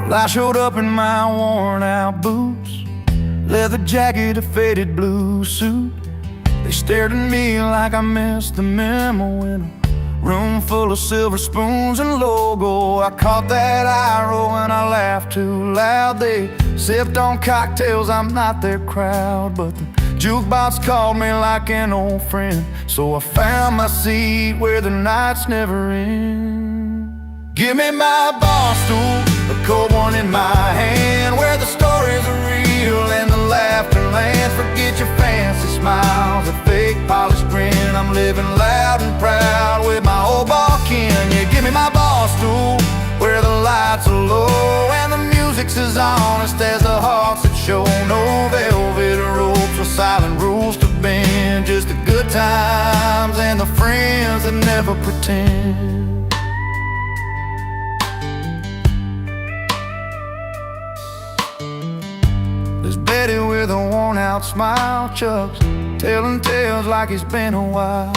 Well, I showed up in my worn out boots, leather jacket, a faded blue suit. They stared at me like I missed the memo in a room full of silver spoons and logo. I caught that eye roll and I laughed too loud. They sipped on cocktails, I'm not their crowd, but the jukebox called me like an old friend, so I found my seat where the nights never end. Give me my bar stool, a cold one in my hand, where the stories are real and the laughter lands. Forget your fancy smiles, a fake polished grin. I'm living loud and proud with my old bar kin. Yeah, give me my bar stool, where the lights are low and the music's as honest as the hearts that show. No velvet ropes or silent rules to bend, just the good times and the friends that never pretend. There's Betty with a worn-out smile, Chuck's telling tales like it's been a while.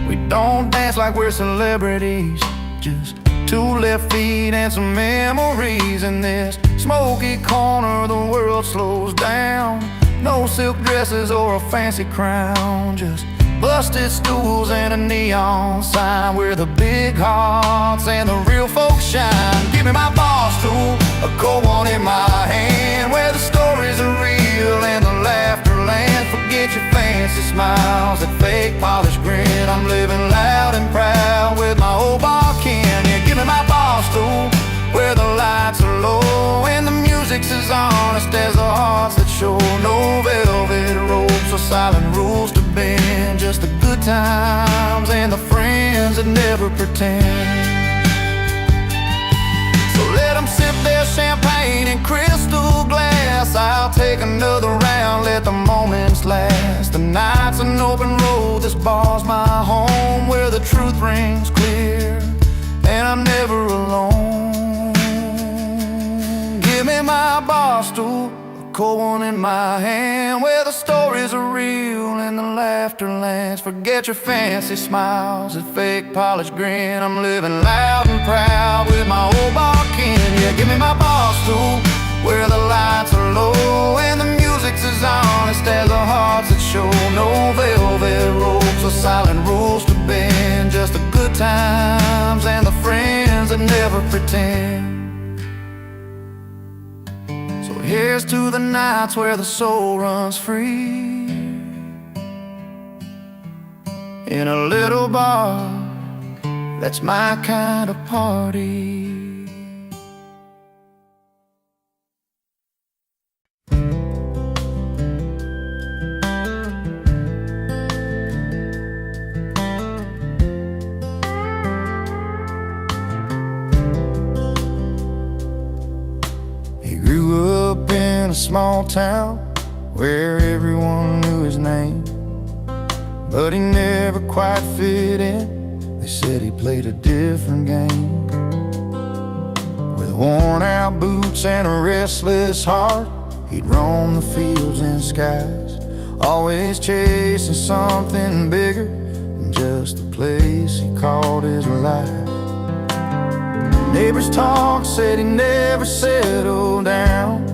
We don't dance like we're celebrities, just two left feet and some memories. In this smoky corner the world slows down. No silk dresses or a fancy crown, just busted stools and a neon sign, where the big hearts and the real folks shine. Give me my bar stool, a cold one in my hand, where the stories are real and the laughter lands. Forget your fancy smiles, that fake polished grin. I'm living loud and proud with my old bar kin. Yeah, give me my bar stool, where the lights are low and the music's as honest as the hearts that show. No velvet ropes or silent rules to bend, just the good times and the friends that never pretend. So let them sip their champagne in crystal glass, I'll take another round, let the moments last. The night's an open road, this bar's my home, where the truth rings clear and I'm never alone. Give me my bar stool, a cold one in my hand, where the stories are real and the laughter lands. Forget your fancy smiles, a fake polished grin. I'm living loud and proud with my old bar kin. Yeah, give me my bar stool, where the lights are low and the music's as honest as the hearts that show. No velvet ropes or silent rules to bend, just the good times and the friends that never pretend. So here's to the nights where the soul runs free, in a little bar, that's my kind of party. He grew up in a small town where everyone knew his name, but he never quite fit in. They said he played a different game. With worn-out boots and a restless heart, he'd roam the fields and skies, always chasing something bigger than just the place he called his life. Neighbors talk, said he never settled down,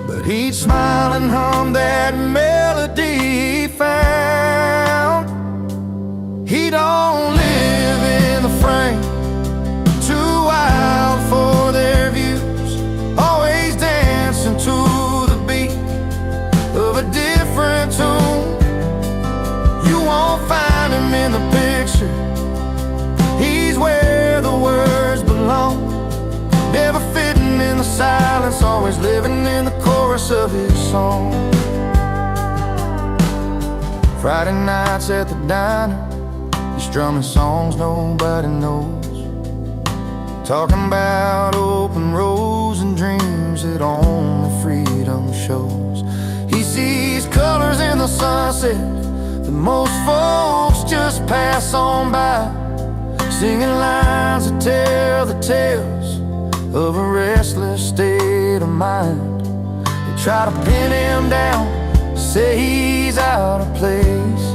but he'd smile and hum that melody he found. He don't live in the frame, too wild for their views, always dancing to the beat of a different tune. You won't find him in the picture, he's where the words belong, never fitting in the silence, always living in the chorus of his song. Friday nights at the diner, he's strumming songs nobody knows, talking about open roads and dreams that only freedom shows. He sees colors in the sunset that most folks just pass on by, singing lines that tell the tales of a restless state of mind. They try to pin him down, say he's out of place,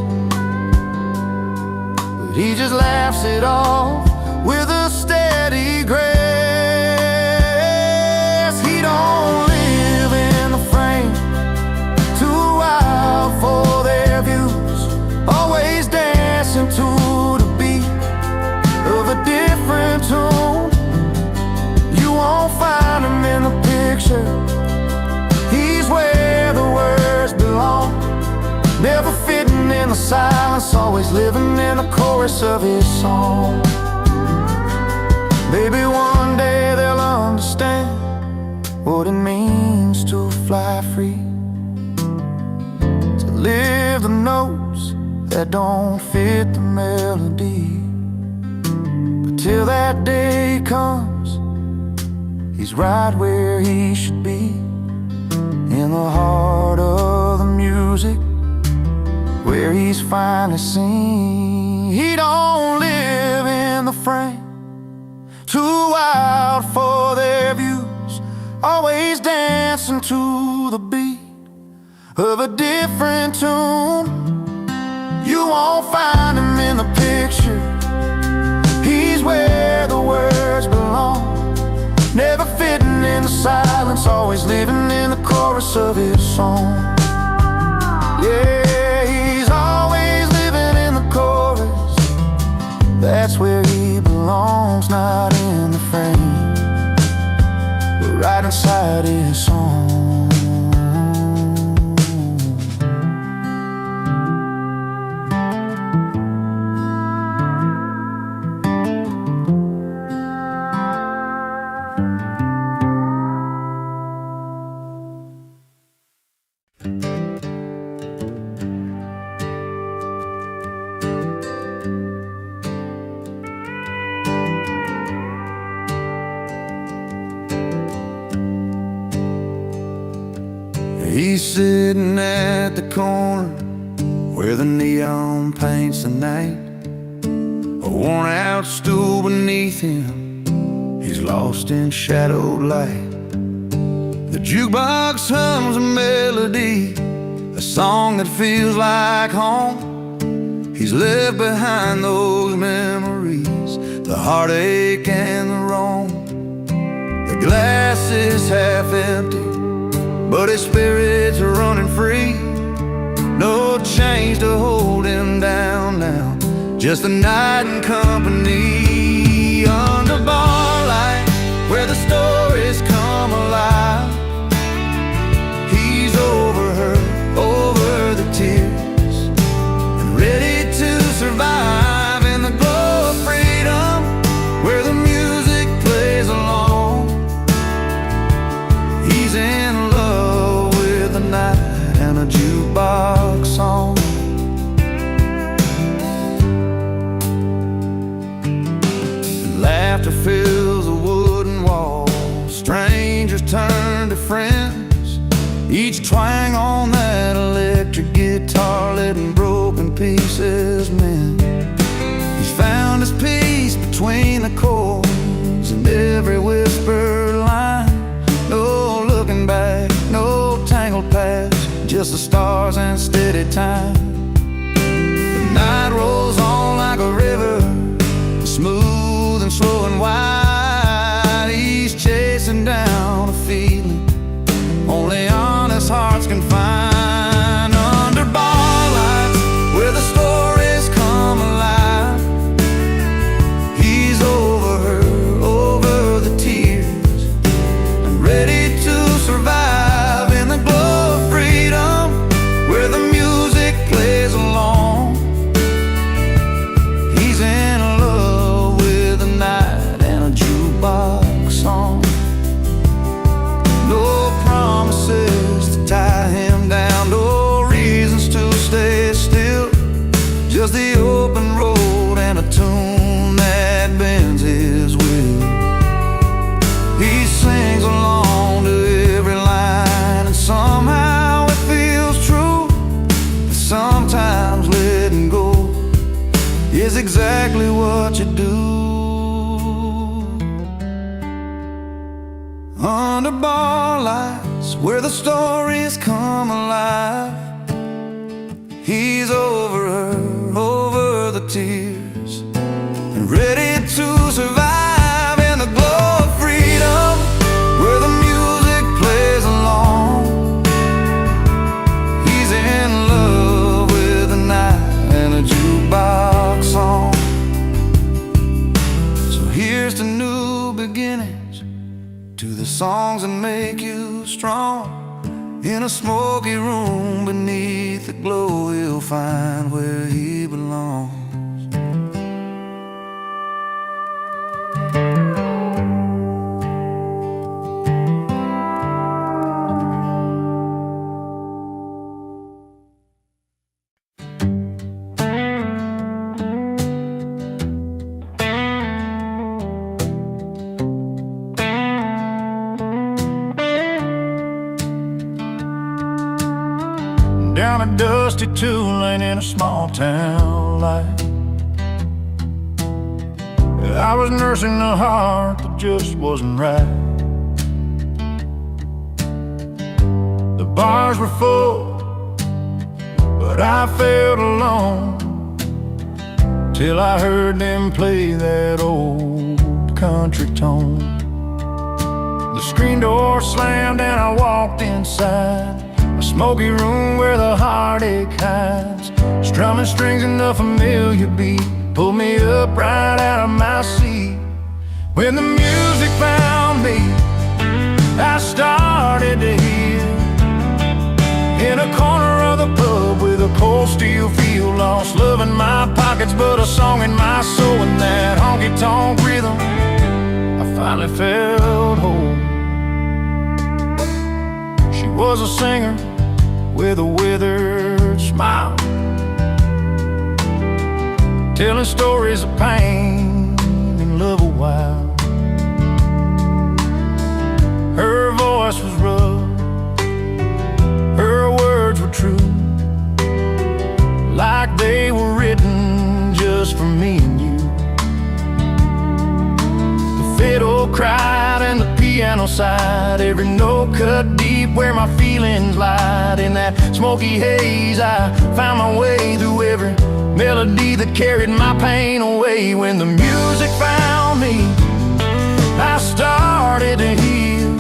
but he just laughs it off with a steady grace. in the silence, always living in the chorus of his song. Maybe one day they'll understand what it means to fly free, to live the notes that don't fit the melody. But till that day comes, he's right where he should be, in the heart of the music, where he's finally seen. He don't live in the frame, too wild for their views, always dancing to the beat of a different tune. You won't find him in the picture, he's where the words belong, never fitting in the silence, always living in the chorus of his song. Yeah, he's always living in the chorus, that's where he belongs, not in the frame, but right inside his song. He's sitting at the corner where the neon paints the night, a worn out stool beneath him, he's lost in shadowed light. The jukebox hums a melody, a song that feels like home. He's left behind those memories, the heartache and the wrong. The glass is half empty, but his spirits are running free. No chains to hold him down now, just a night in company. Under bar light, where the stories come alive, he's over her, over the tears, and ready to survive in the glow of freedom, where the music plays along. He's in and a jukebox song. Laughter fills the wooden wall, strangers turn to friends, each twang on that electric guitar letting broken pieces mend. He's found his peace between the chords and every whispered line. No looking back, no tangled past, just the stars and steady time. The night rolls on like a river, smooth and slow and wide. He's chasing down a feeling only honest hearts can find. Under bar lights, where the stories come alive, he's over her, over the tears, and ready to survive in the glow of freedom, where the music plays along. He's in love with the night and a jukebox song. No promises to tie him down, no reasons to stay still, just the open road and a tune that bends his will. He sings along to every line, and somehow it feels true. But sometimes letting go is exactly what you do. Under bar lights, where the stories come alive, he's over her, over the tears, and ready to survive in the glow of freedom, where the music plays along. He's in love with the night and a jukebox song. So here's to new beginnings, to the songs that make you strong, In a smoky room beneath the glow, he'll find where he belongs. Down a dusty two-lane in a small town light, I was nursing a heart that just wasn't right. The bars were full, but I felt alone, till I heard them play that old country tone. The screen door slammed and I walked inside a smoky room where the heartache hides. Strumming strings and a familiar beat pulled me up right out of my seat. When the music found me, I started to hear. In a corner of the pub with a cold steel feel, lost love in my pockets but a song in my soul. In that honky-tonk rhythm, I finally felt whole. She was a singer with a withered smile, telling stories of pain and love a while. Her voice was rough, her words were true, like they were written just for me and you. The fiddle cried and the piano sighed, every note cut deep where my feelings lied. In that smoky haze I found my way through every melody that carried my pain away. When the music found me, I started to heal.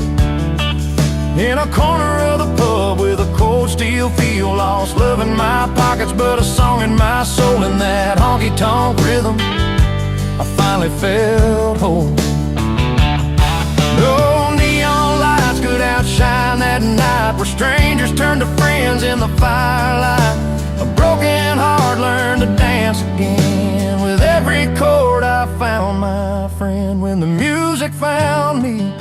In a corner of the pub with a cold steel feel, lost love in my pockets but a song in my soul. In that honky-tonk rhythm, I finally felt whole. No neon lights could outshine that night, where strangers turned to friends in the firelight. A broken heart learned to dance again. With every chord I found my friend. When the music found me,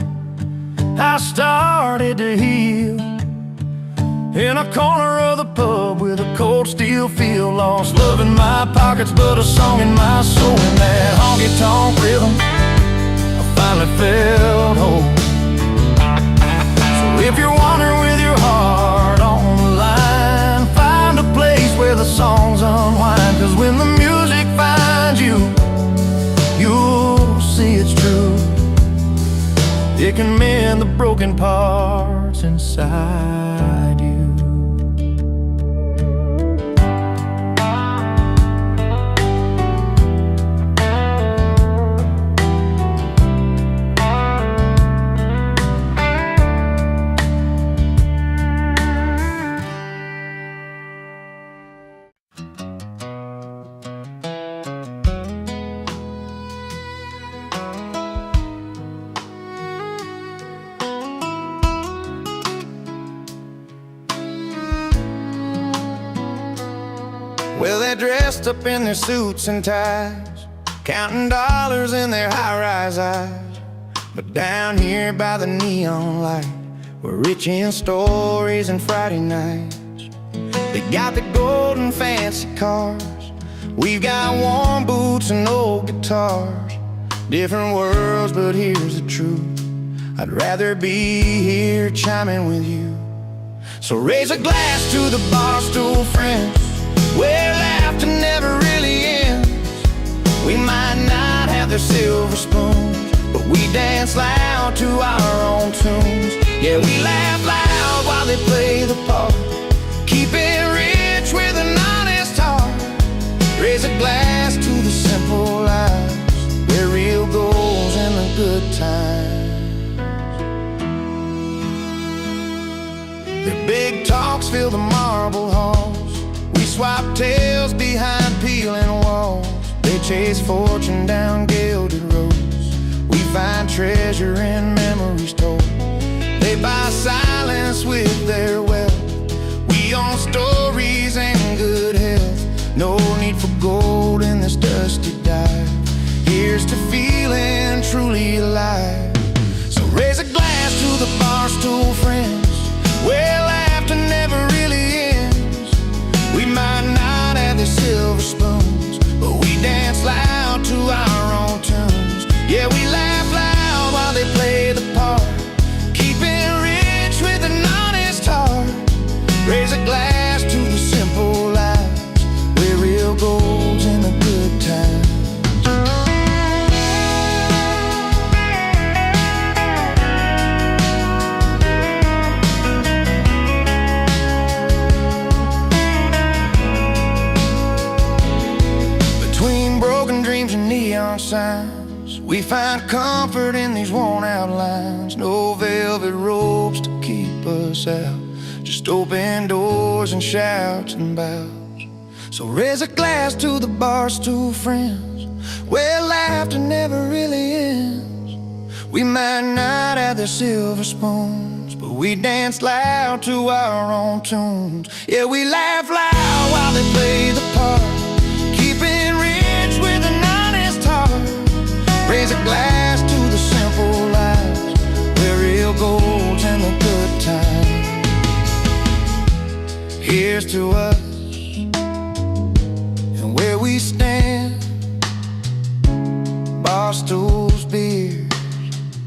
I started to heal. In a corner of the pub with a cold steel feel, lost love in my pockets but a song in my soul. In that honky-tonk rhythm, I finally felt whole. So if you're wandering with your heart on the line, find a place where the songs unwind. 'Cause when the music finds you, you'll see it's true. It can mend the broken parts inside you. Well, they're dressed up in their suits and ties, counting dollars in their high-rise eyes. But down here by the neon light, we're rich in stories and Friday nights. They got the gold and fancy cars, we've got warm boots and old guitars. Different worlds, but here's the truth, I'd rather be here chiming with you. So raise a glass to the bar stool friends, where laughter never really ends. We might not have their silver spoons, but we dance loud to our own tunes. Yeah, we laugh loud while they play the part, keep it rich with an honest heart. Raise a glass to the simple lives, where real goals and the good times. The big talks fill the marble halls, we swap tales behind peeling walls. They chase fortune down gilded roads, we find treasure in memories told. They buy silence with their wealth, We find comfort in these worn-out lines. No velvet ropes to keep us out, just open doors and shouts and bows. So raise a glass to the barstool friends, where laughter never really ends. We might not have their silver spoons, but we dance loud to our own tunes. Yeah, we laugh loud while they play the part, keeping rich with an honest heart. Raise a glass to the simple lives, where real gold's in the good times. Here's to us and where we stand, bar stools, beers,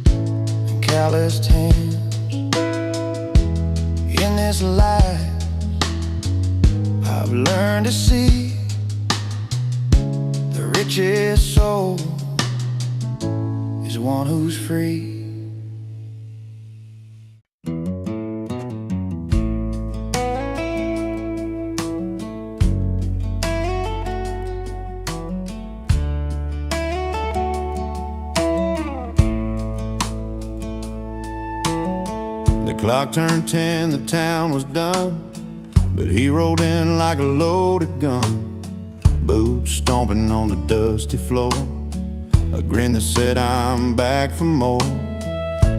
and calloused hands. In this life I've learned to see the richest soul is one who's free. The clock turned 10, the town was done, but he rolled in like a loaded gun, boots stomping on the dusty floor, a grin that said I'm back for more.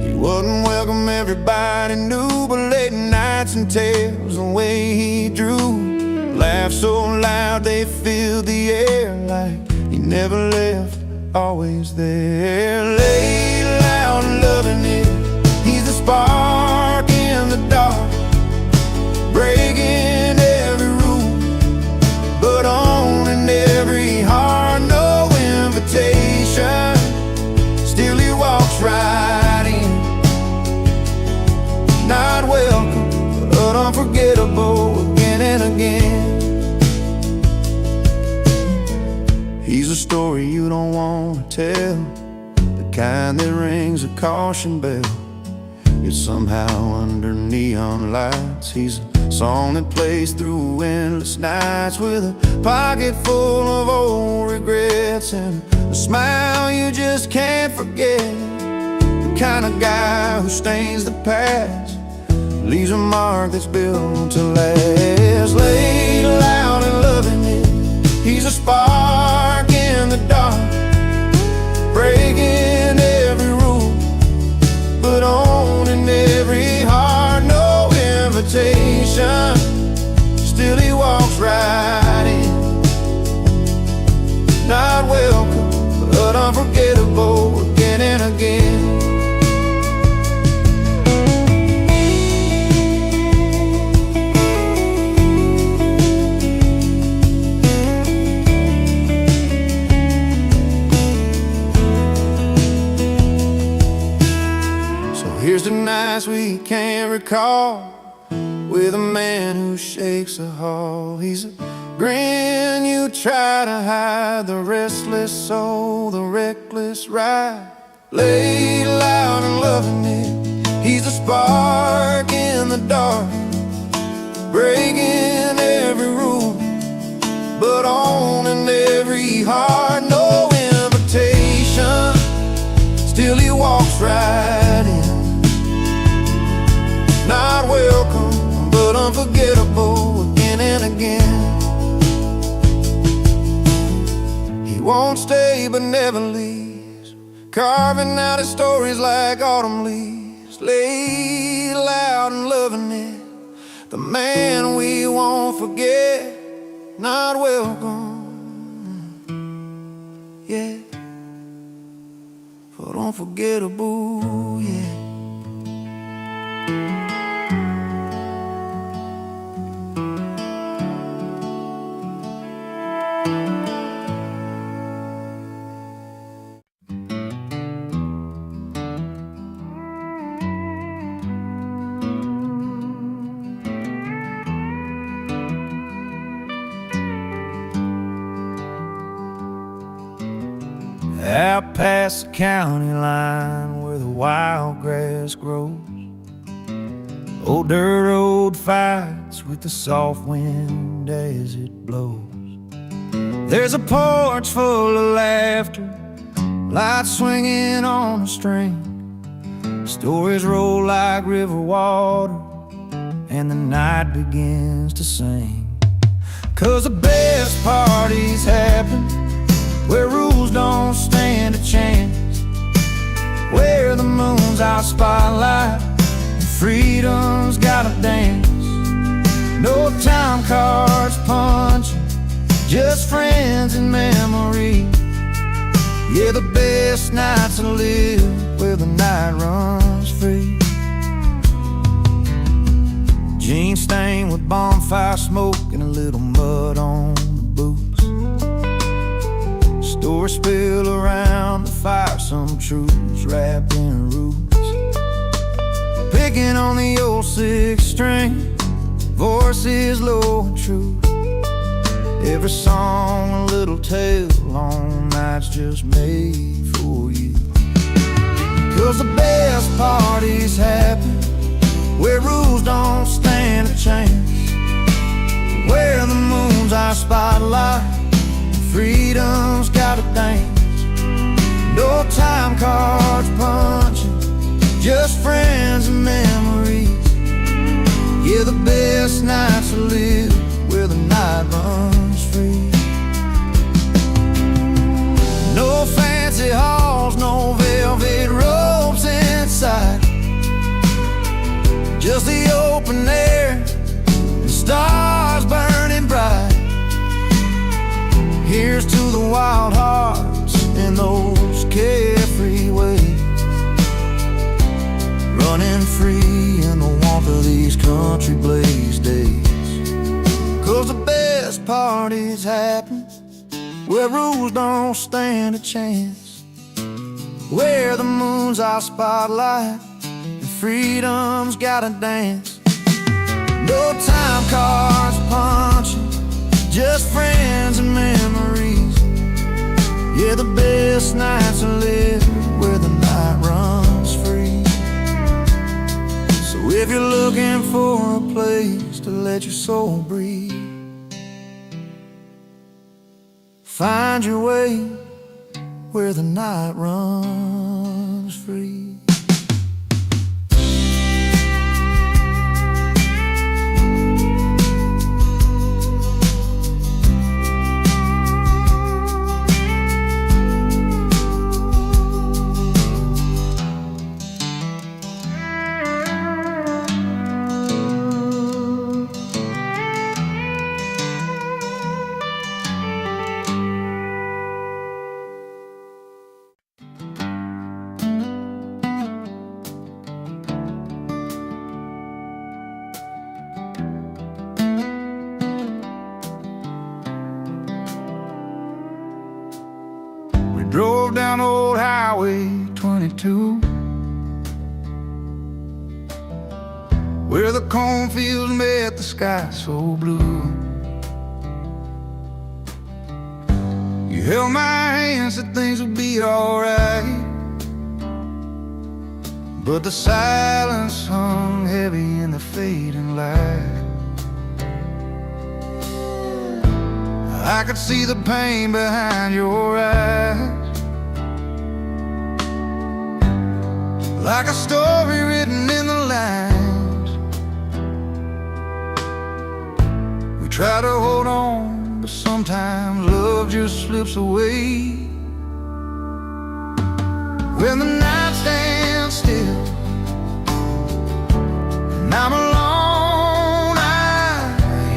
He wouldn't welcome everybody knew, but late nights and tales, the way he drew, laughed so loud they filled the air, like he never left, always there. Laid loud and loving it, he's the spark in the dark, breaking every rule, but owning every heart. No invitation, still he walks right in. Not welcome, but unforgettable again and again. He's a story you don't want to tell, the kind that rings a caution bell, yet somehow under neon lights. He's a song that plays through endless nights, with a pocket full of old regrets and a smile you just can't forget. The kind of guy who stains the past, leaves a mark that's built to last. Laid loud and loving it, he's a spark in the dark, breaking every rule, but owning every heart. No invitation, still he walks right in. Not welcome, but unforgettable again and again. Here's to nights we can't recall, with a man who shakes a hall. He's a grin you try to hide, the restless soul, the reckless ride. Laid loud and loving it, he's a spark in the dark, breaking every rule, but owning every heart. No invitation, still he walks right in. Not welcome, but unforgettable again and again. He won't stay but never leaves, carving out his stories like autumn leaves. Laid loud and loving it, the man we won't forget. Not welcome, yeah, but unforgettable, yeah. Out past the county line, where the wild grass grows, old dirt road fights with the soft wind as it blows. There's a porch full of laughter, lights swinging on a string. Stories roll like river water, and the night begins to sing. 'Cause the best parties happen where rules don't stand a chance, where the moon's our spotlight and freedom's gotta dance. No time cards punching, just friends and memories. Yeah, the best nights to live where the night runs free. Jeans stained with bonfire smoke and a little mud on the boots. Stories spill around the fire, some truths wrapped in roots. Picking on the old six string, voices low and true. Every song a little tale, long nights just made for you. 'Cause the best parties happen where rules don't stand a chance, where the moon's our spotlight and freedom's gotta dance. No time cards punching, just friends and memories. Yeah, the best nights to live where the night runs free. No fancy halls, no velvet robes inside, just the open air and stars burning bright. Here's to the wild hearts in those carefree ways, running free in the warmth of these country blaze days. 'Cause the best parties happen where rules don't stand a chance, where the moon's our spotlight and freedom's gotta dance. No time cards punching, just friends and memories. Yeah, the best nights to live where the night runs free. So if you're looking for a place to let your soul breathe, find your way where the night runs free. Drove down old highway 22, where the cornfields met the sky so blue. You held my hand, said things would be alright, but the silence hung heavy in the fading light. I could see the pain behind your eyes, like a story written in the lines. We try to hold on, but sometimes love just slips away. When the night stands still and I'm alone, I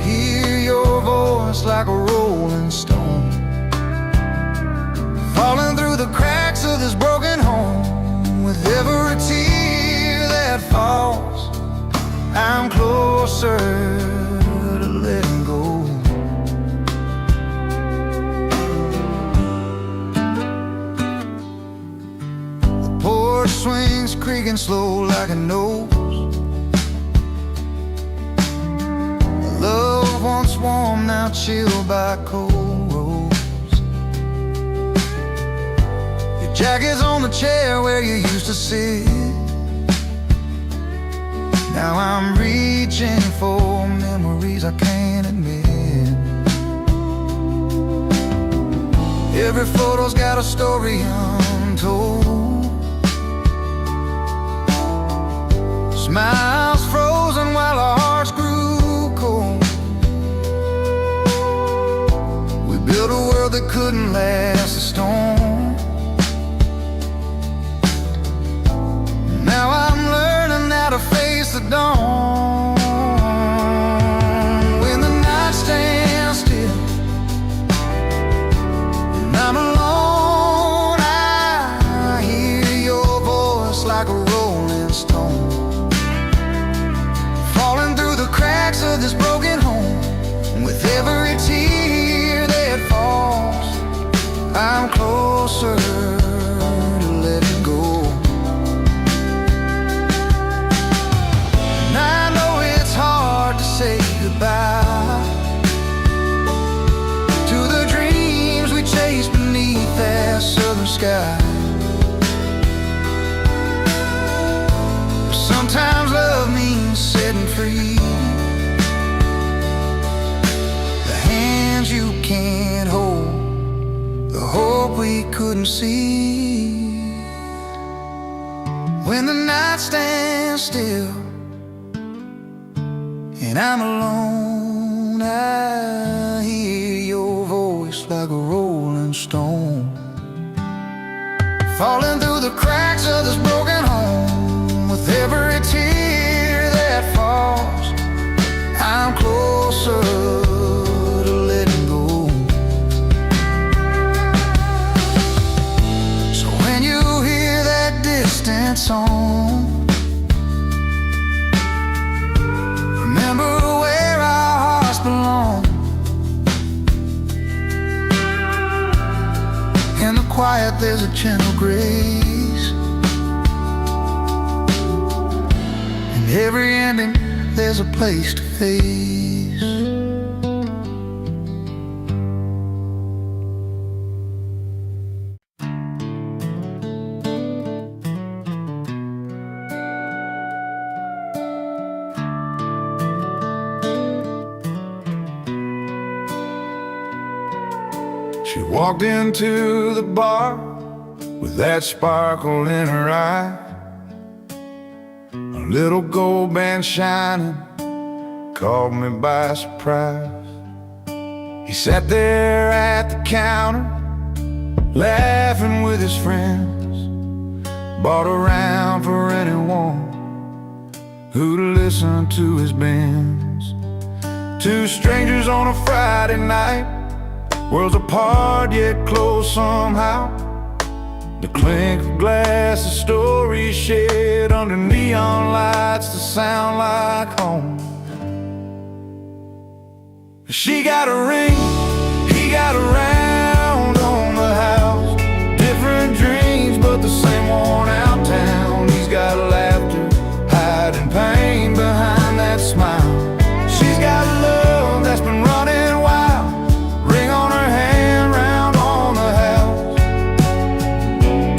hear your voice like a rolling stone, falling through the cracks of this broken home. With every tear that falls, I'm closer to letting go. The porch swings creaking slow like it knows the love once warm, now chilled by cold roads. Your jacket's on the chair where you used to sit. Now I'm reaching for memories I can't admit. Every photo's got a story on told. Smiles frozen while our hearts grew cold. We built a world that couldn't last a storm. Now I'm learning how to face the dawn. When the night stands still and I'm alone, I hear your voice like a rolling stone, falling through the cracks of this broken home. With every tear that falls, I'm closer to letting go. And I know it's hard to say goodbye to the dreams we chased beneath that southern sky. Sometimes love means setting free the hands you can't hold, the hope we couldn't see. When the night stands still and I'm alone, I hear your voice like a rolling stone, falling through the cracks of this broken home. With every tear that falls, I'm closer to letting go. So when you hear that distant song, remember where our hearts belong. In the quiet there's a gentle grace. In every ending there's a place to face. She walked into the bar with that sparkle in her eye, a little gold band shining caught me by surprise. He sat there at the counter laughing with his friends, bought a round for anyone who'd listen to his bends. Two strangers on a Friday night, worlds apart yet close somehow. The clink of glass, the stories shared under neon lights that sound like home. She got a ring, he got a round on the house. Different dreams but the same worn out town. He's got laughter, hiding pain behind that smile. She's got love that's been running wild, ring on her hand, round on the house.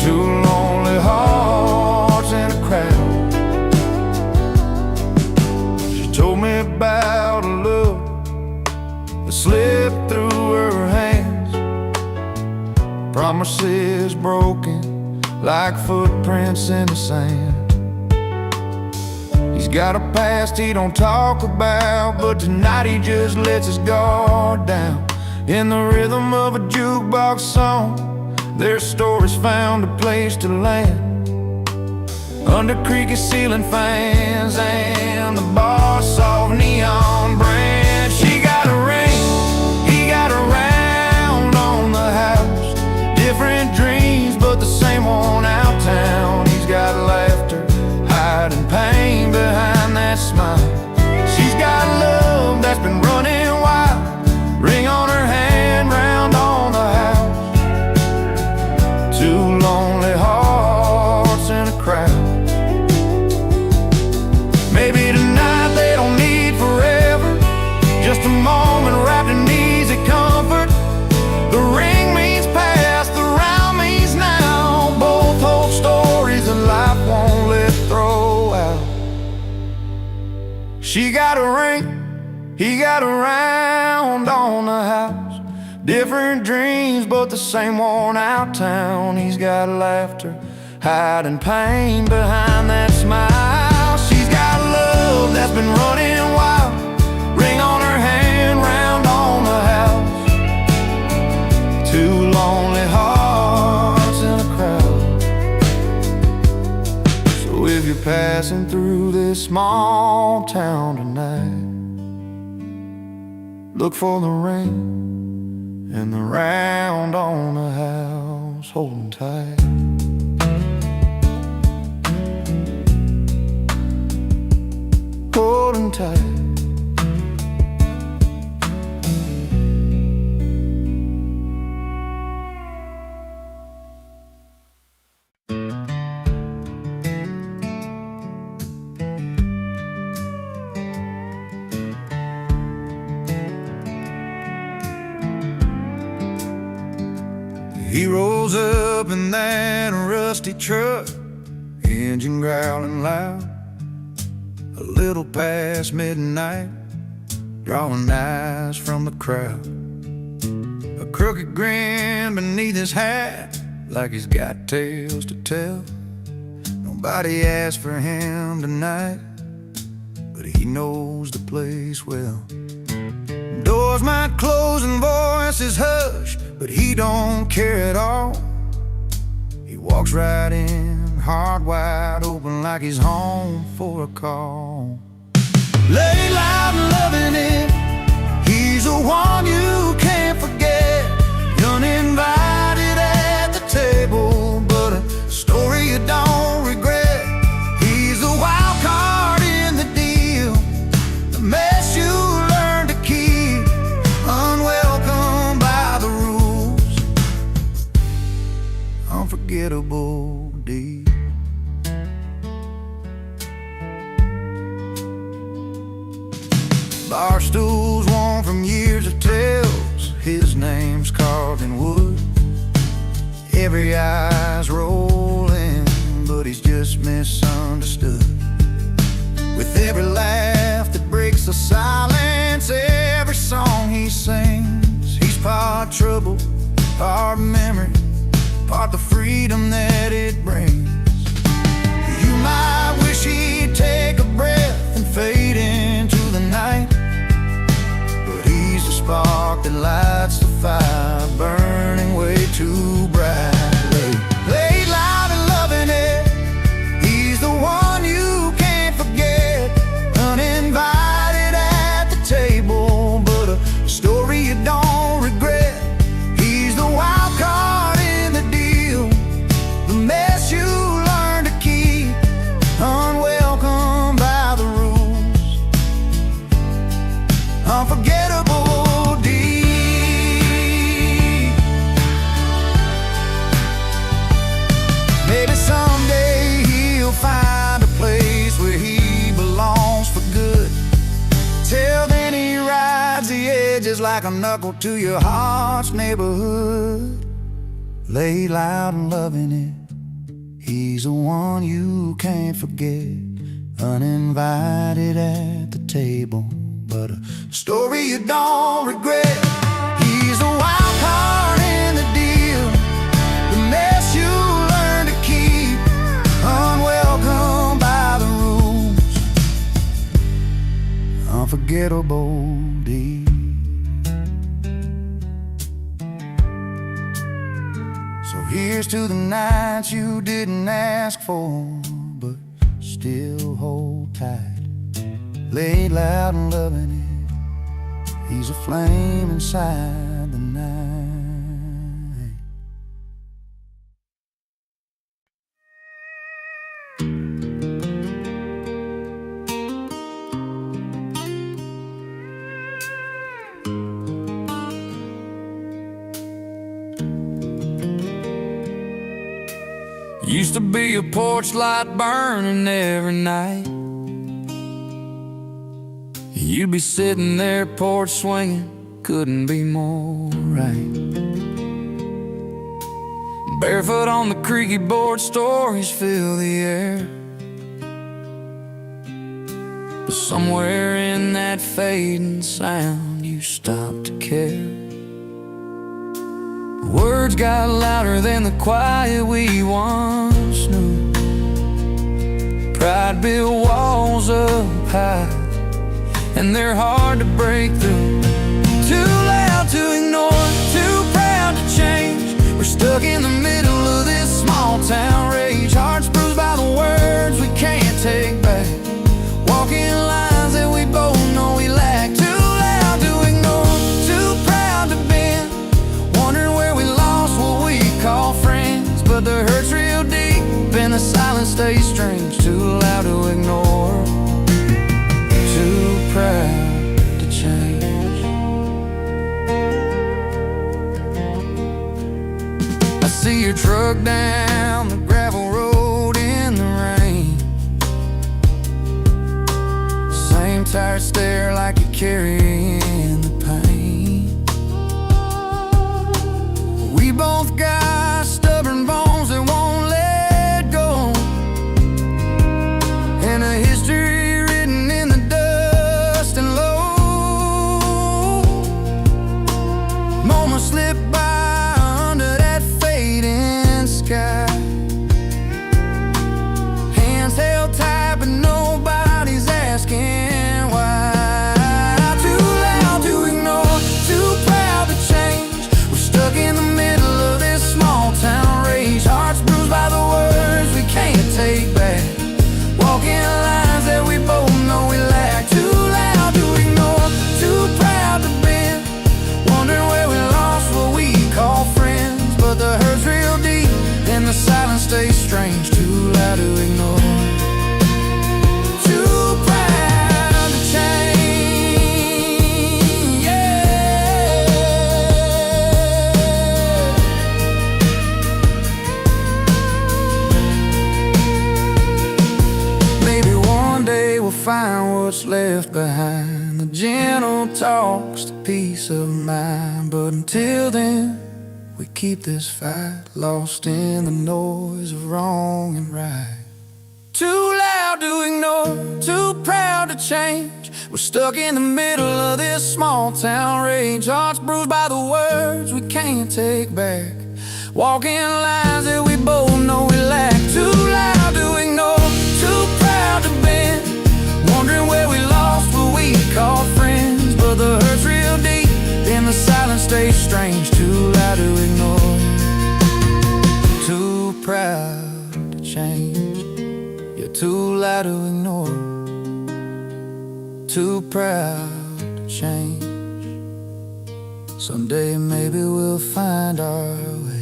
Two lonely hearts in a crowd. She told me about a love that slipped through her hands, promises broken like footprints in the sand. He's got a past he don't talk about, but tonight he just lets his guard down. In the rhythm of a jukebox song, their stories found a place to land, under creaky ceiling fans and the bar soft neon brand. She got a ring, he got a round on the house. Different dreams but the same worn out town. He's got laughter, hiding pain behind that smile. She's got love that's been running wild, ring on her hand, round on the house. Two lonely hearts in a crowd. Maybe tonight they don't need forever, just a moment wrapped in easy comfort. The ring means past, the round means now. Both hold stories that life won't let throw out. She got a ring, he got a round on the house. Different dreams, but the same worn out town. He's got laughter, hiding pain behind that smile. She's got love that's been running wild, ring on her hand, round on the house. Two lonely hearts in a crowd. So if you're passing through this small town tonight, look for the ring and the round on the house, holding tight. Holding tight. He rolls up in that rusty truck, engine growling loud, a little past midnight, drawing eyes from the crowd. A crooked grin beneath his hat, like he's got tales to tell. Nobody asked for him tonight, but he knows the place well. Doors might close and voices hush, but he don't care at all. He walks right in, heart wide open, like he's home for a call. Lay loud and loving it, he's the one you can't forget. Uninvited at the table, but a story you don't regret. He's the wild card in the deal, the mess you learn to keep, unwelcome by the rules, unforgettable deed. Bar stools worn from years of tales, his name's carved in wood. Every eye's rolling, but he's just misunderstood. With every laugh that breaks the silence, every song he sings, he's part trouble, part memory, part the freedom that it brings. You might wish he'd take a breath and fade into the night, but he's the spark that lights the fire, burning way too brightly. Laid loud and loving it, he's the one you can't forget. Uninvited at the table, but a story you don't regret. He's the wild card in the deal, the mess you learn to keep, unwelcome by the rules, unforgettable deed. Maybe someday he'll find a place where he belongs for good. Till then he rides the edges like a knuckle to your heart's neighborhood. Lay loud and loving it, he's the one you can't forget. Uninvited at the table, but a story you don't regret. He's the wild card in the deal, the mess you learn to keep, unwelcome by the rules, unforgettable deed. So here's to the nights you didn't ask for, but still hold tight. Lay loud and loving it, he's a flame inside the night. Used to be a porch light burning every night. You'd be sitting there, porch swinging, couldn't be more right. Barefoot on the creaky board, stories fill the air. But somewhere in that fading sound, you stopped to care. words got louder than the quiet we once knew. Pride built walls up high, and they're hard to break through. Too loud to ignore, too proud to change. We're stuck in the middle of this small town rage. Hearts bruised by the words we can't take back, walking lines that we both know we lack. Too loud to ignore, too proud to bend, wondering where we lost what we call friends. But the hurt's real deep and the silence stays strange. Too loud to ignore, too proud to change. I see your truck down the gravel road in the rain, same tired stare like you're carrying the pain. We both got stubborn bones that won't let go, and a history written in the dust and low. Moments slip by under that fading sky, hands held tight but nobody's asking why. Too loud to ignore, too proud to change. We're stuck in the middle of this small town rage. Hearts bruised by the words we can't take back, walking lines that we both know we lack. Too loud to ignore, too proud to bend, wondering where we lost what we call friends. But the hurt's real deep and the silence stays strange. Too loud to ignore, too proud to change. Yeah. Maybe one day we'll find what's left behind, the gentle talks, the peace of mind. But until then, we keep this fight lost in the noise of wrong and right. Too loud to ignore, too proud to change. We're stuck in the middle of this small town rage. Hearts bruised by the words we can't take back, walking lines that we both know we lack. Too loud to ignore, too proud to bend, wondering where we lost what we call friends. But the hurt's real deep and the silence stays strange. Too loud to ignore, too proud to change. You're too loud to ignore, too proud to change. Someday maybe we'll find our way.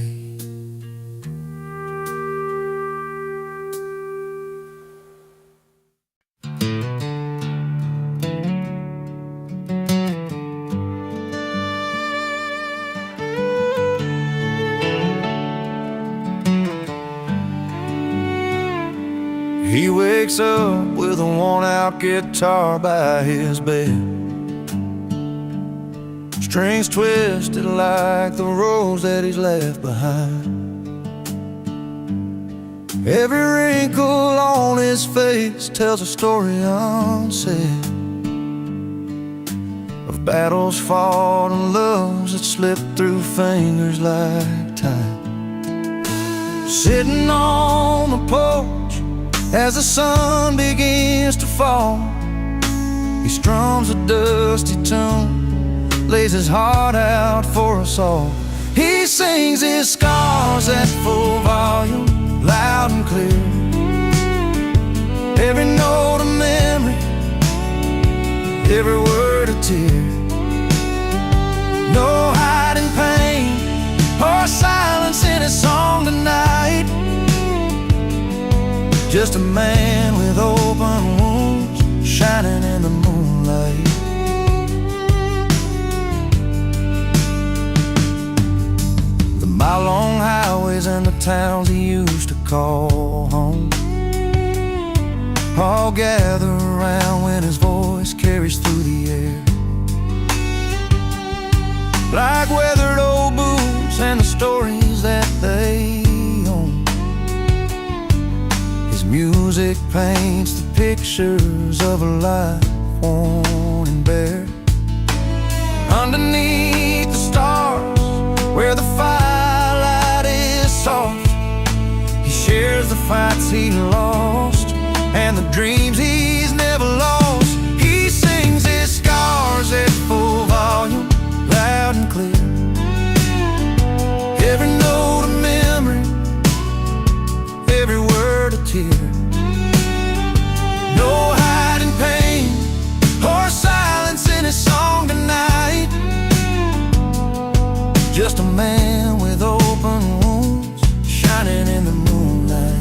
He wakes up with a worn-out guitar by his bed, strings twisted like the rose that he's left behind. Every wrinkle on his face tells a story unsaid, of battles fought and loves that slipped through fingers like time. Sitting on the porch as the sun begins to fall, he strums a dusty tune, lays his heart out for us all. He sings his scars at full volume, loud and clear, every note a memory, every word a tear. No hiding pain or silence in his song tonight, just a man with open wounds shining in the moonlight. The mile-long highways and the towns he used to call home all gather around when his voice carries through the air, like weathered old boots and the stories that they own. His music paints the pictures of a life worn and bare. Underneath the stars, where the firelight fights he lost and the dreams he's never lost. He sings his scars at full volume, loud and clear. Every note a memory, every word a tear. No hiding pain or silence in his song tonight. Just a man with open wounds, shining in the moonlight.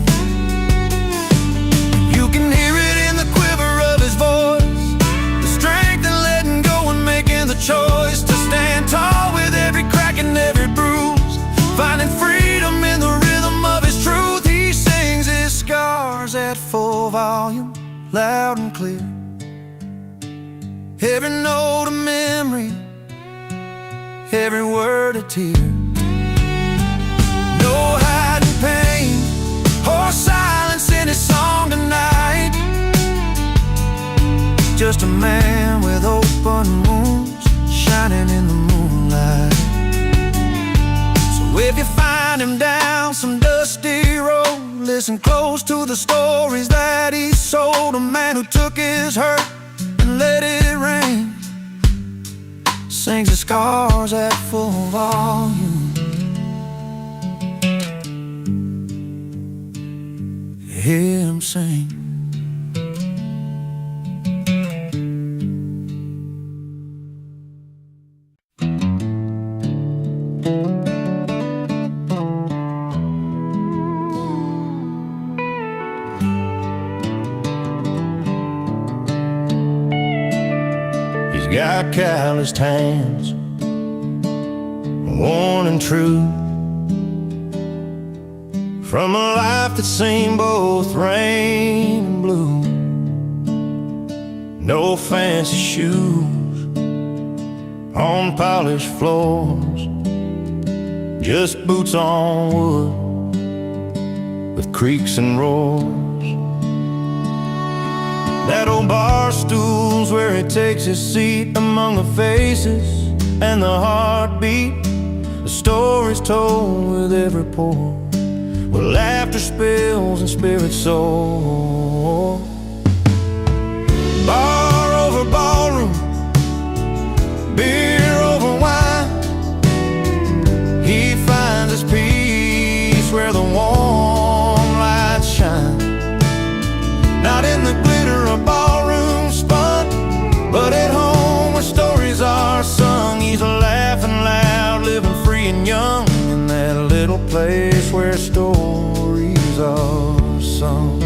You can hear it in the quiver of his voice, the strength in letting go and making the choice to stand tall with every crack and every bruise, finding freedom in the rhythm of his truth. He sings his scars at full volume, loud and clear. Every note a memory, every word a tear. No hiding pain or silence in his song tonight. Just a man with open wounds, shining in the moonlight. So if you find him down some dusty road, listen close to the stories that he sold. A man who took his hurt and let it rain, sings his scars at full volume. Hear him sing. He's got calloused hands, worn and true, from a life that's seen both rain and blue. No fancy shoes on polished floors, just boots on wood with creaks and roars. That old bar stool's where he takes his seat among the faces and the heartbeat. The stories told with every pore, where laughter spills and spirits soar. Bar over ballroom, beer over wine. He finds his peace where the warm lights shine. Not in the glitter of ballroom spun, but at home where stories are sung. He's laughing loud, living free and young, in that little place where stories are sung.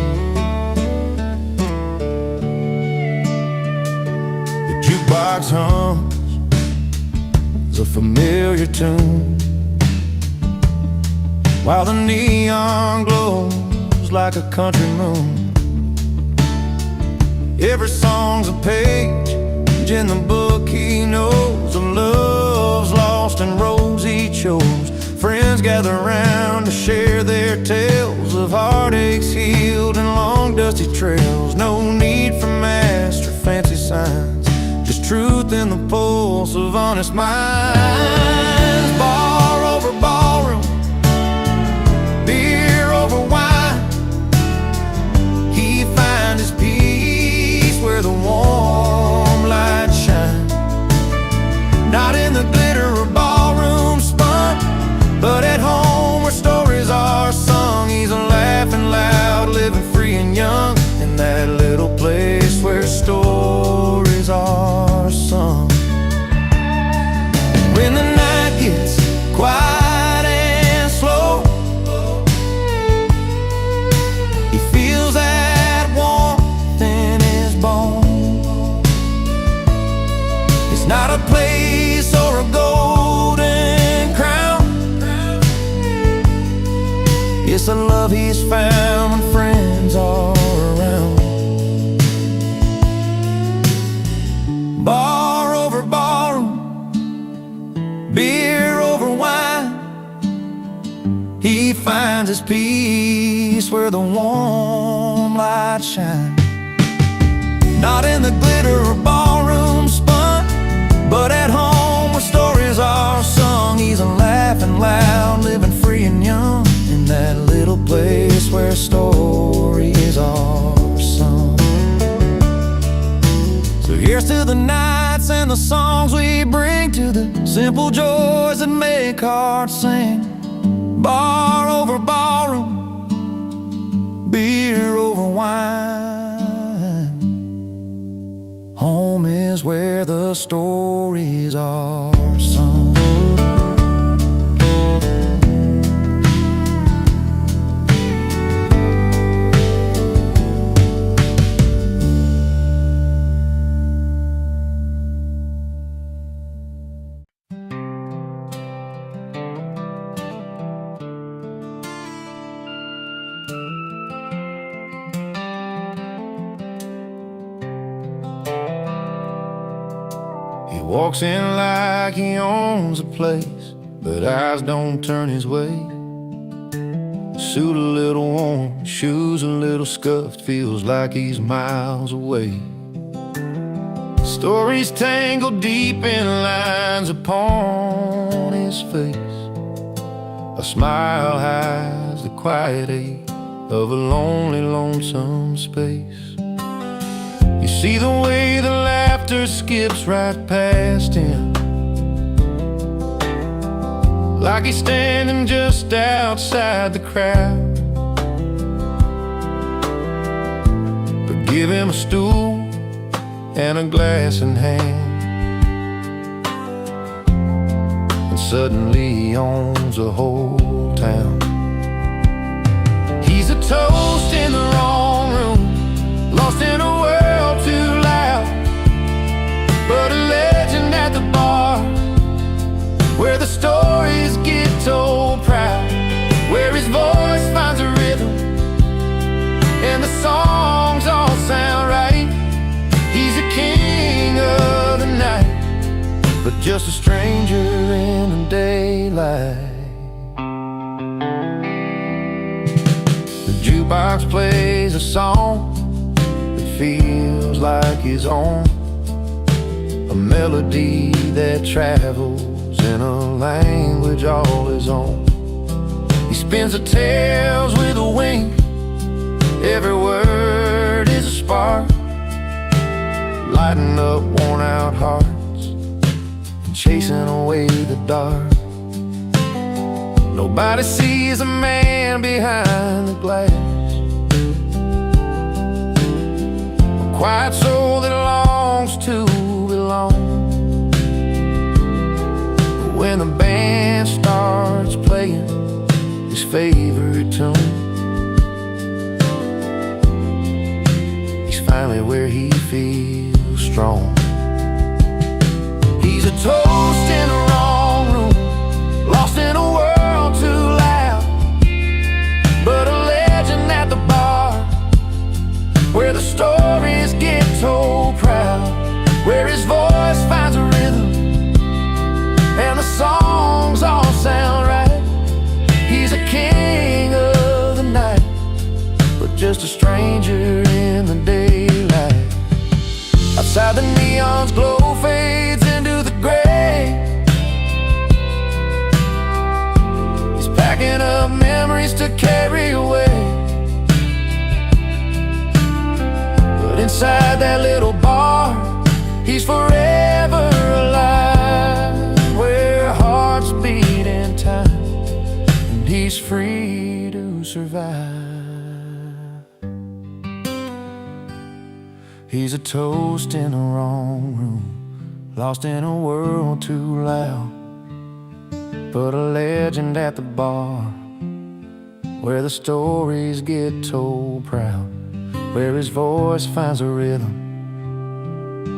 The jukebox hums a familiar tune, while the neon glows like a country moon. Every song's a page in the book he knows, of loves lost and roads he chose. Friends gather round to share their tales of heartaches healed and long dusty trails. No need for master fancy signs, just truth in the pulse of honest minds. Bar over ballroom, beer over wine. He finds his peace where the warm lights shine. Not in the glitter of ballroom spun, but at home where stories are sung. He's laughing loud, living free and young, in that little place where stories are sung. When the night gets quiet and slow, he feels that warmth in his bones. It's not a place or a golden crown, it's a love he's found when friends are around. Bar over ballroom, beer over wine. He finds his peace where the warm lights shine. Not in the glitter of ballroom spun, but at home where stories are sung. He's laughing loud, living free and young, in that little place place where stories are sung. So here's to the nights and the songs we bring, to the simple joys that make hearts sing. Bar over ballroom, beer over wine. Home is where the stories are sung. He walks in like he owns the place, but eyes don't turn his way. Suit a little worn, shoes a little scuffed, feels like he's miles away. Stories tangled deep in lines upon his face. A smile hides the quiet ache of a lonely, lonesome space. You see the way the laughter skips right past him, like he's standing just outside the crowd. But give him a stool and a glass in hand, and suddenly he owns a whole town. He's a toast in the wrong room, lost in a world too loud, but a legend at the bar, where the stories get told proud, where his voice finds a rhythm and the songs all sound right. He's a king of the night, but just a stranger in the daylight. The jukebox plays a song that feels like his own, a melody that travels in a language all his own. He spins the tales with a wink, every word is a spark, lighting up worn out hearts and chasing away the dark. Nobody sees a man behind the glass, a quiet soul that longs to belong. When the band starts playing his favorite tune, he's finally where he feels strong. He's a toast in the wrong room, lost in a world too loud, but a legend at the bar, where the stories get told proud, where his voice finds a rhythm and the songs all sound right. He's a king of the night, but just a stranger in the daylight. Outside the neon's glow fades into the gray. He's packing up memories to carry away, but inside that little bar, he's forever alive, where hearts beat in time and he's free to survive. He's a toast in the wrong room, lost in a world too loud, but a legend at the bar, where the stories get told proud, where his voice finds a rhythm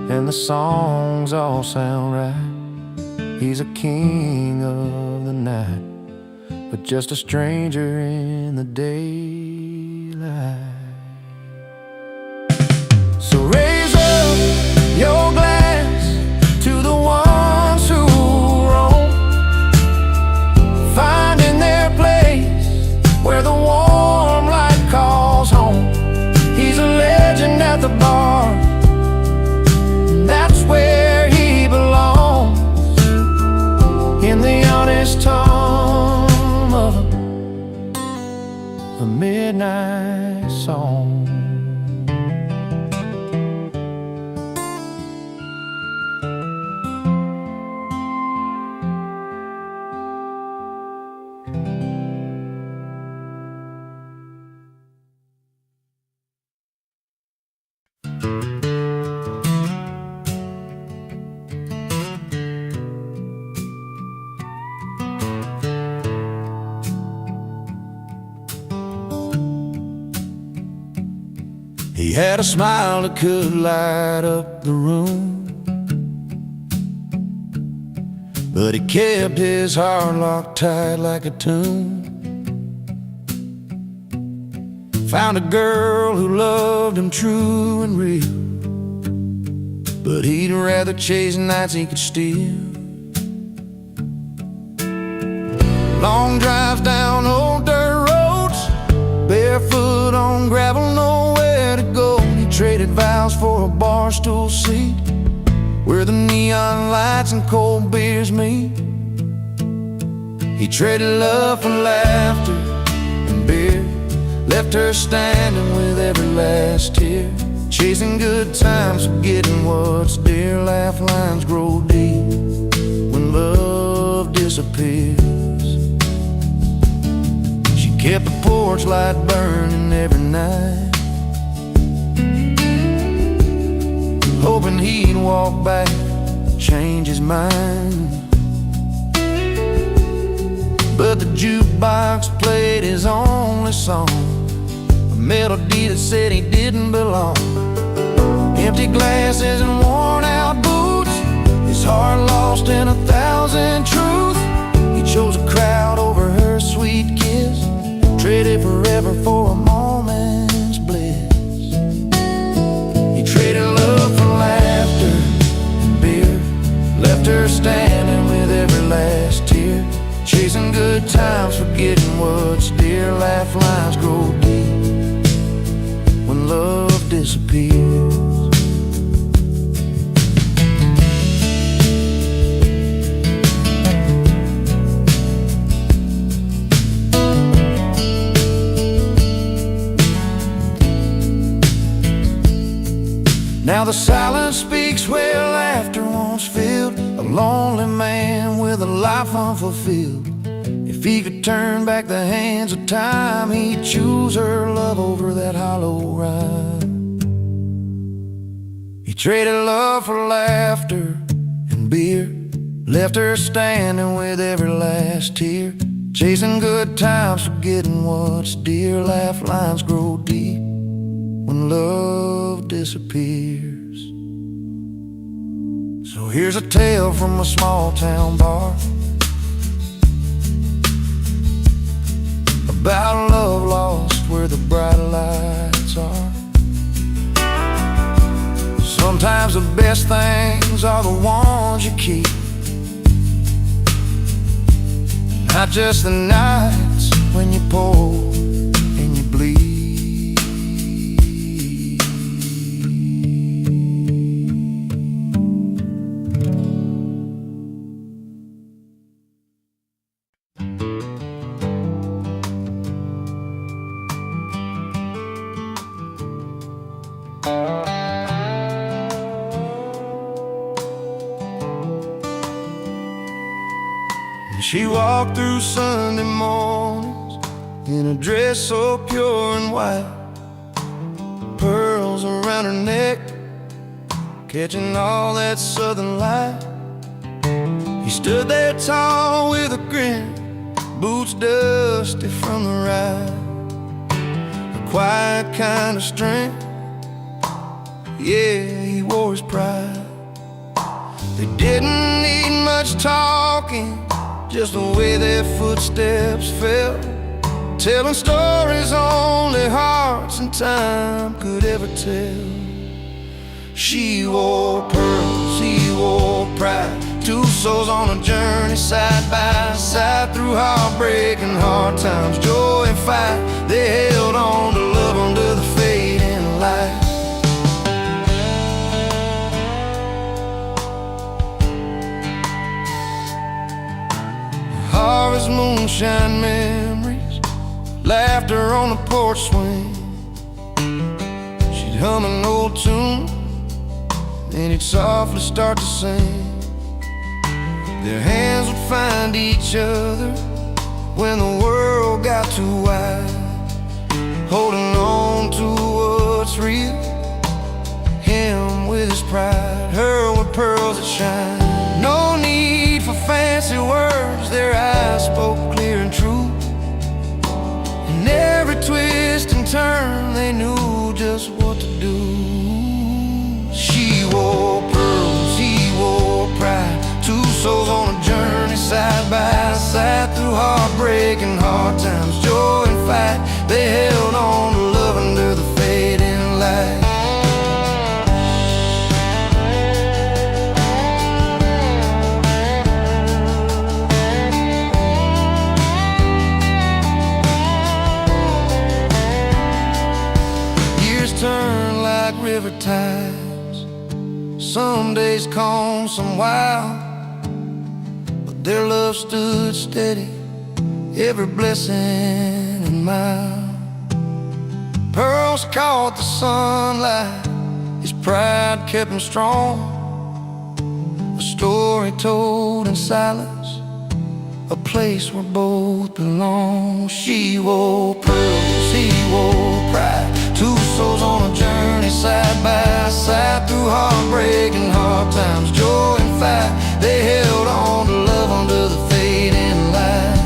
and the songs all sound right. He's a king of the night, but just a stranger in the daylight. So raise up your glass to the ones who roam, finding their place where the warm light calls home. He's a legend at the bar, that's where he belongs, in the honest tongue of a nice song. He had a smile that could light up the room, but he kept his heart locked tight like a tomb. Found a girl who loved him true and real, but he'd rather chase nights he could steal. Long drives down old dirt roads, barefoot on gravel, nowhere to go. He traded vows for a bar stool seat where the neon lights and cold beers meet. He traded love for laughter and beer, left her standing with every last tear. Chasing good times, forgetting what's dear. Laugh lines grow deep when love disappears. She kept the porch light burning every night, hoping he'd walk back, change his mind. But the jukebox played his only song, a melody that said he didn't belong. Empty glasses and worn out boots, his heart lost in 1,000 truths. He chose a crowd over her sweet kiss, traded forever for a moment's bliss. He traded love for laughter and beer, left her standing with every last tear. Chasing good times, forgetting what's dear. Laugh lines grow deep when love disappears. Now the silence speaks where laughter once filled, a lonely man with a life unfulfilled. If he could turn back the hands of time, he'd choose her love over that hollow rhyme. He traded love for laughter and beer, left her standing with every last tear. Chasing good times, forgetting what's dear. Laugh lines grow deep when love disappears. So here's a tale from a small town bar, about love lost where the bright lights are. Sometimes the best things are the ones you keep, not just the nights when you pour and you bleed. She walked through Sunday mornings in a dress so pure and white, pearls around her neck, catching all that southern light. He stood there tall with a grin, boots dusty from the ride, a quiet kind of strength, yeah, he wore his pride. They didn't need much talking, just the way their footsteps fell, telling stories only hearts and time could ever tell. She wore pearls, he wore pride, two souls on a journey side by side, through heartbreak and hard times, joy and fight. They held on to love under the fading light. Harvest moonshine memories laughter on the porch swing. She'd hum an old tune, then he'd softly start to sing. Their hands would find each other when the world got too wide, holding on to what's real, him with his pride, her with pearls that shine. No need for fancy words, their eyes spoke clear and true. In every twist and turn, they knew just what to do. She wore pearls, he wore pride, two souls on a journey side by side, through heartbreak and hard times, joy and fight. They held on to love under the fading light. Years turn like river tides, some days calm, some wild, but their love stood steady, every blessing and mile. Pearls caught the sunlight, his pride kept him strong. A story told in silence, a place where both belong. She wore pearls, he wore pride, two souls on a journey side by side, through heartbreak and hard times, joy and fight. They held on to love under the fading light.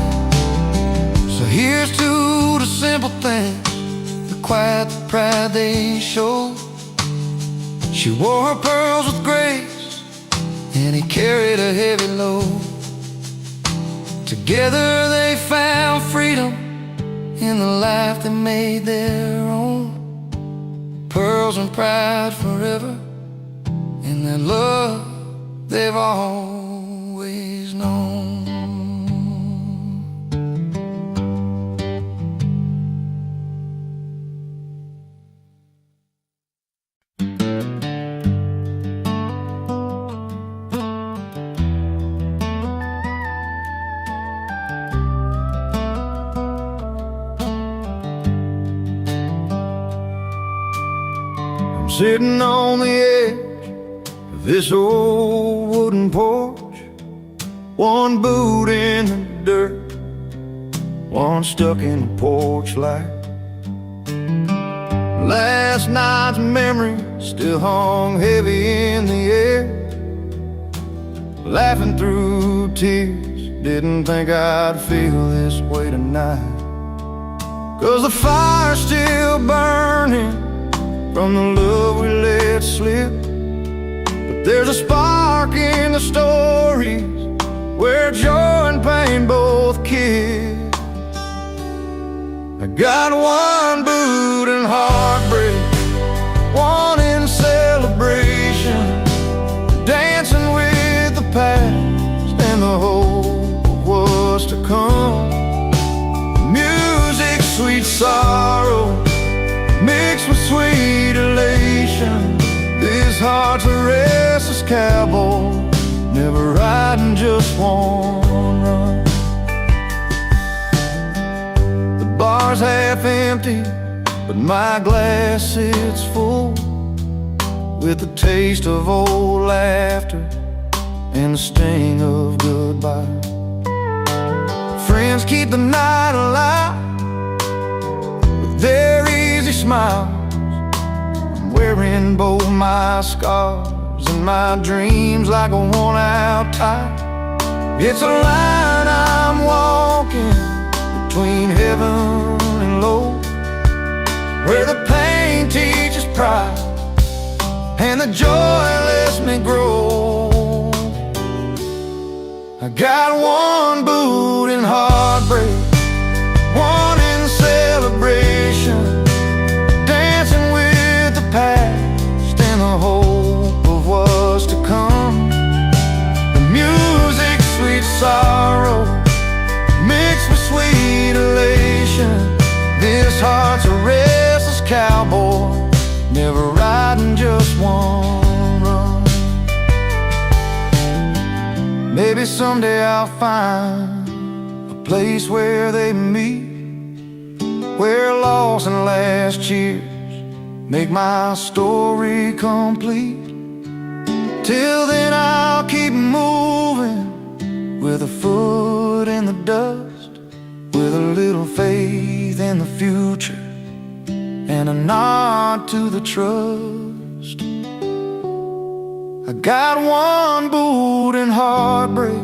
So here's to the simple things, the quiet, the pride they showed. She wore her pearls with grace, and he carried a heavy load. Together they found freedom in the life they made their own. Pearls and pride forever, in that love they've always known. Sitting on the edge of this old wooden porch, one boot in the dirt, one stuck in the porch light. Last night's memory still hung heavy in the air. Laughing through tears, didn't think I'd feel this way tonight. 'Cause the fire's still burning from the love we let slip, but there's a spark in the stories where joy and pain both kiss. I got one boot in heartbreak, one in celebration, dancing with the past and the hope of what's to come. Music, sweet sorrow, mixed with sweet elation. This heart's a restless cowboy, never riding just one run. The bar's half empty, but my glass sits full, with the taste of old laughter and the sting of goodbye. Friends keep the night alive with their easy smiles. I'm wearing both my scars and my dreams like a worn-out tie. It's a line I'm walking between heaven and low, where the pain teaches pride and the joy lets me grow. I got one boot in heartbreak, one in celebration, dancing with the past and the hope of what's to come. The music, sweet sorrow, mixed with sweet elation. This heart's a restless cowboy, never riding just one run. Maybe someday I'll find a place where they meet, where loss and last cheers make my story complete. Till then I'll keep moving, with a foot in the dust, with a little faith in the future, and a nod to the trust. I got one boot in heartbreak,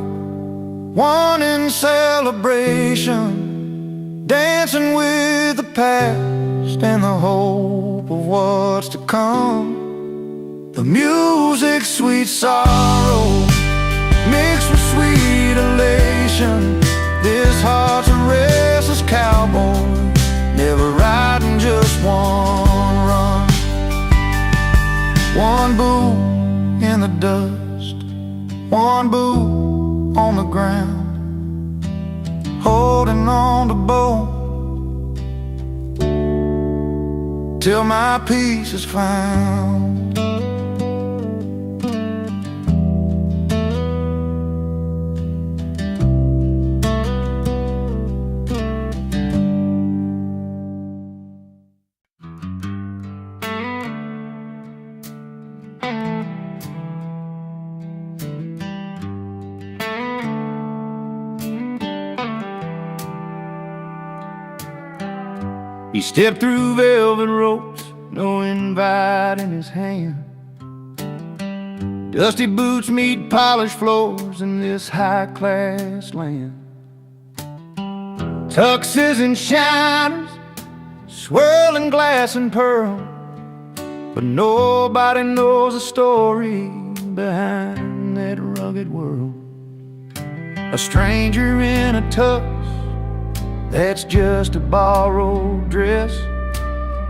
one in celebration, dancing with the past and the hope of what's to come. The music's sweet sorrow mixed with sweet elation. This heart's a restless cowboy, never riding just one run. One boot in the dust, one boot on the ground, holding on to both till my peace is found. He stepped through velvet ropes, no invite in his hand. Dusty boots meet polished floors in this high-class land. Tuxes and shiners, swirling glass and pearl, but nobody knows the story behind that rugged world. A stranger in a tux, that's just a borrowed dress,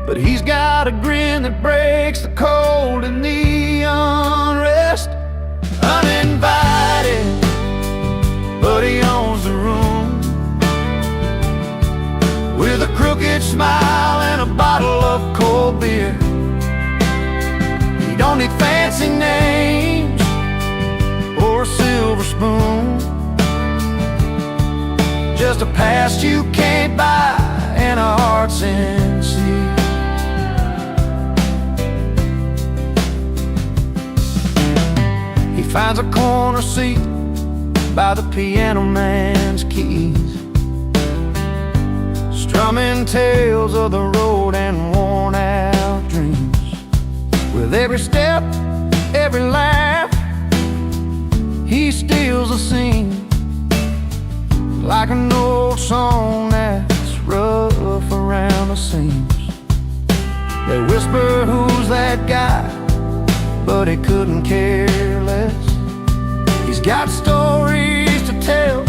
but he's got a grin that breaks the cold and the unrest. Uninvited, but he owns the room, with a crooked smile and a bottle of cold beer. He don't need fancy names or a silver spoon, just a past you can't buy and a heart sincere. He finds a corner seat by the piano man's keys, strumming tales of the road and worn out dreams. With every step, every laugh, he steals a scene, like an old song that's rough around the seams. They whisper, who's that guy? But he couldn't care less. He's got stories to tell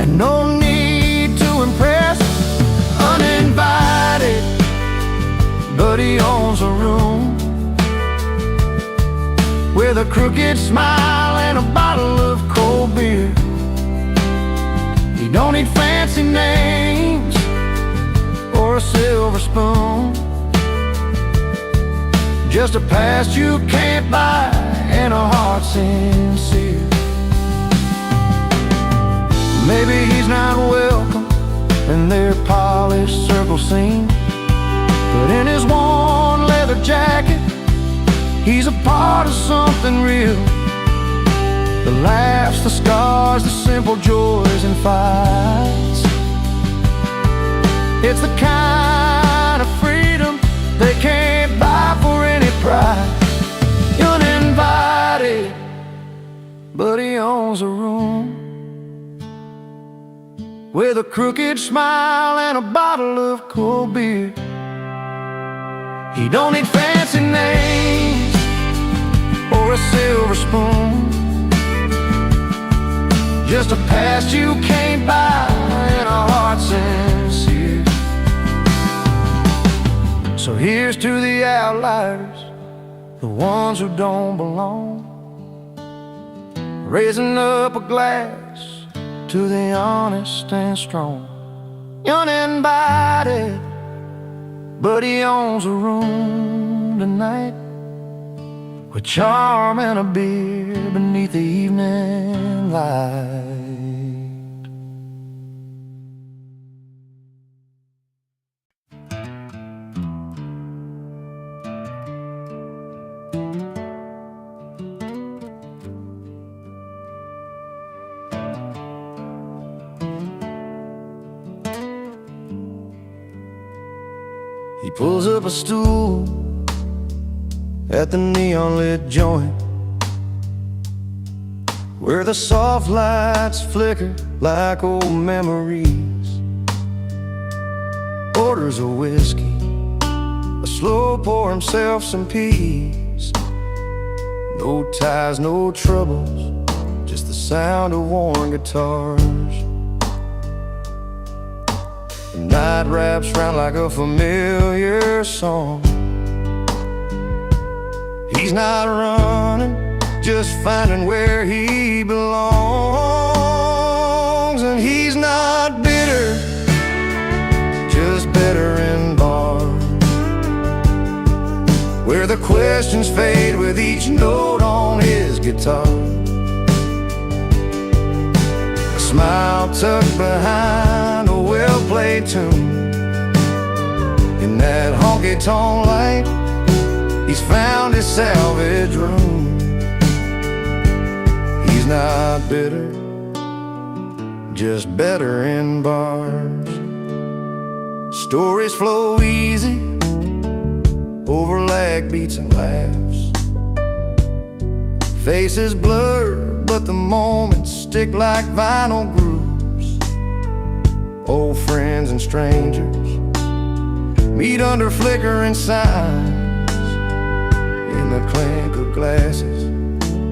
and no need to impress. Uninvited, but he owns a room, with a crooked smile and a bottle of cold beer. He don't need fancy names or a silver spoon, just a past you can't buy and a heart sincere. Maybe he's not welcome in their polished circle scene, but in his worn leather jacket, he's a part of something real. The laughs, the scars, the simple joys and fights. It's the kind of freedom they can't buy for any price. Uninvited, but he owns a room, with a crooked smile and a bottle of cold beer. He don't need fancy names or a silver spoon, just a past you can't buy and a heart sincere. So here's to the outliers, the ones who don't belong, raising up a glass to the honest and strong. Uninvited, but he owns a room tonight, with charm and a beer beneath the evening light. He pulls up a stool at the neon-lit joint, where the soft lights flicker like old memories. Orders a whiskey, a slow pour himself some peace. No ties, no troubles, just the sound of worn guitars. The night wraps round like a familiar song. He's not running, just finding where he belongs. And he's not bitter, just better in bars, where the questions fade with each note on his guitar. A smile tucked behind a well-played tune. In that honky-tonk light, he's found his salvage room. He's not bitter, just better in bars. Stories flow easy over lag beats and laughs. Faces blur, but the moments stick like vinyl grooves. Old friends and strangers meet under flickering signs. In the clink of glasses,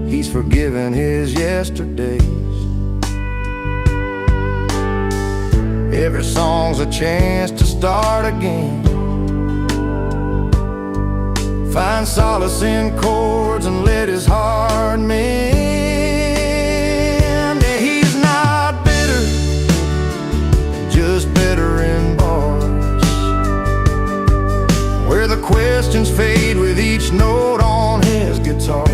he's forgiven his yesterdays. Every song's a chance to start again. Find solace in chords and let his heart mend. Yeah, he's not bitter, just better in bars, where the questions fade with each note on his guitar.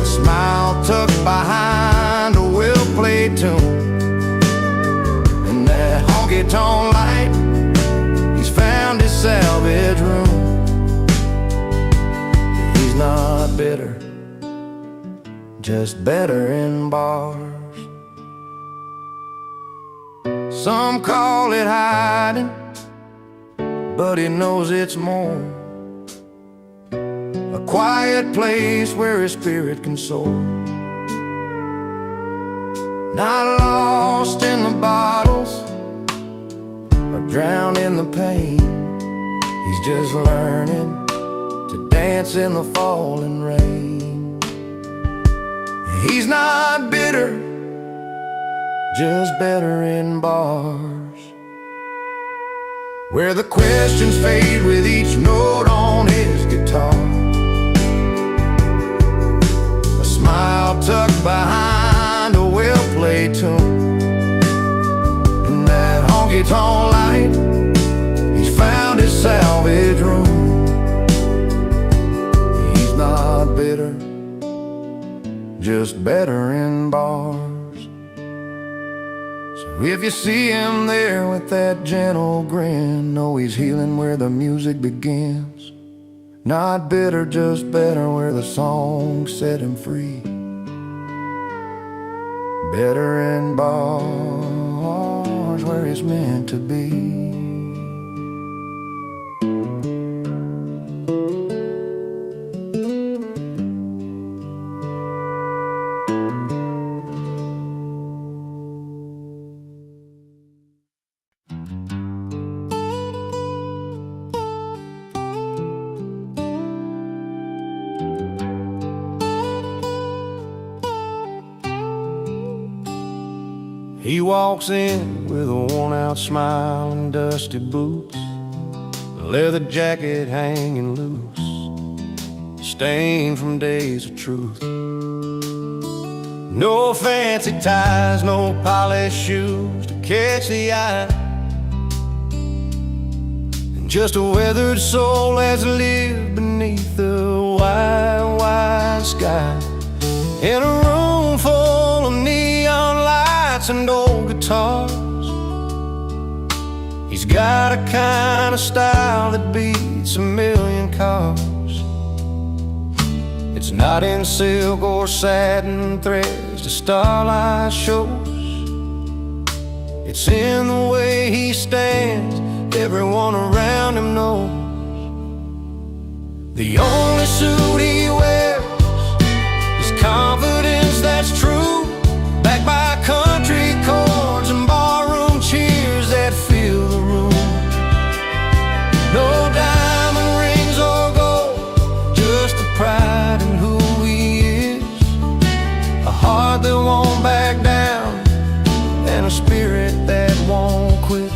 A smile tucked behind a well-played tune. In that honky-tonk light, he's found his salvage room. He's not bitter, just better in bars. Some call it hiding, but he knows it's more. A quiet place where his spirit can soar. Not lost in the bottles or drowned in the pain. He's just learning to dance in the falling rain. He's not bitter, just better in bars, where the questions fade with each note on his guitar. A smile tucked behind a well-played tune. In that honky-tonk light, he's found his salvage room. He's not bitter, just better in bars. So if you see him there with that gentle grin, know he's healing where the music begins. Not bitter, just better, where the song set him free. Better in bars, where he's meant to be. He walks in with a worn-out smile and dusty boots, a leather jacket hanging loose, stained from days of truth. No fancy ties, no polished shoes to catch the eye, and just a weathered soul has lived beneath the wide, wide sky. In a room full of neon lights and old guitars, he's got a kind of style that beats a million cars. It's not in silk or satin threads the starlight shows. It's in the way he stands everyone around him knows. The only suit he wears is confidence that's true, backed by country chords and barroom cheers that fill the room. No diamond rings or gold, just the pride in who he is, a heart that won't back down, and a spirit that won't quit.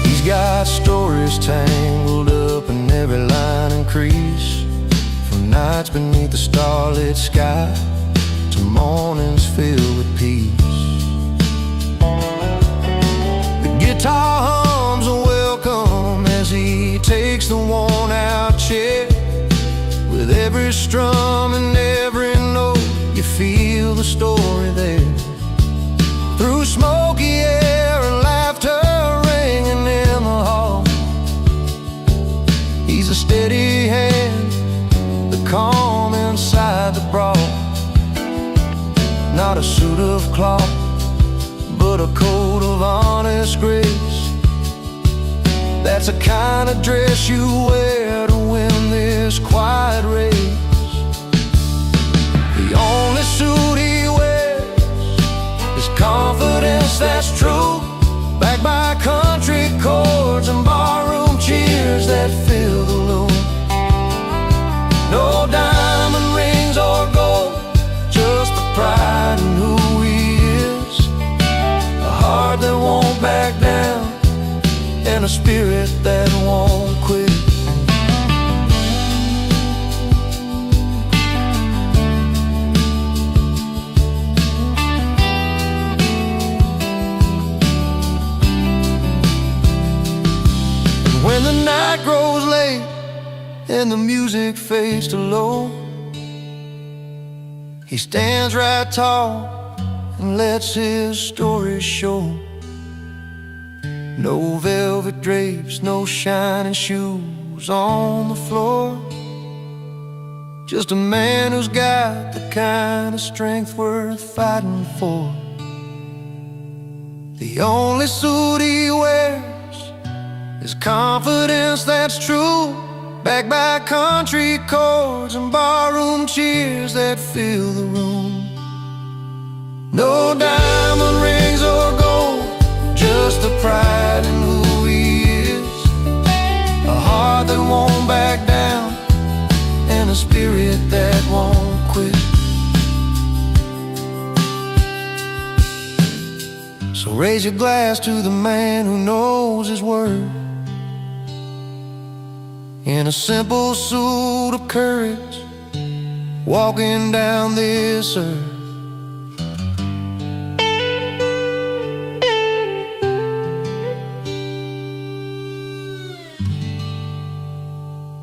He's got stories tangled up in every line and crease, from nights beneath the starlit sky to mornings filled with peace. The guitar hums a welcome as he takes the worn-out chair. With every strum and every note, you feel the story there. Through smoky air and laughter ringing in the hall, he's a steady hand, the calm inside the brawl. Not a suit of cloth, but a coat of honest grace. That's the kind of dress you wear to win this quiet race. The only suit he wears is confidence that's true, backed by country chords and barroom cheers that fill the room. No diamond rings or gold, just the pride in who he is, a heart that won't back down, and a spirit that won't quit. When the night grows late and the music fades to low, he stands right tall and lets his story show. No velvet drapes, no shining shoes on the floor, just a man who's got the kind of strength worth fighting for. The only suit he wears is confidence that's true, backed by country chords and barroom cheers that fill the room. No diamond rings or gold, just the pride in who he is, a heart that won't back down, and a spirit that won't quit. So raise your glass to the man who knows his word, in a simple suit of courage, walking down this earth.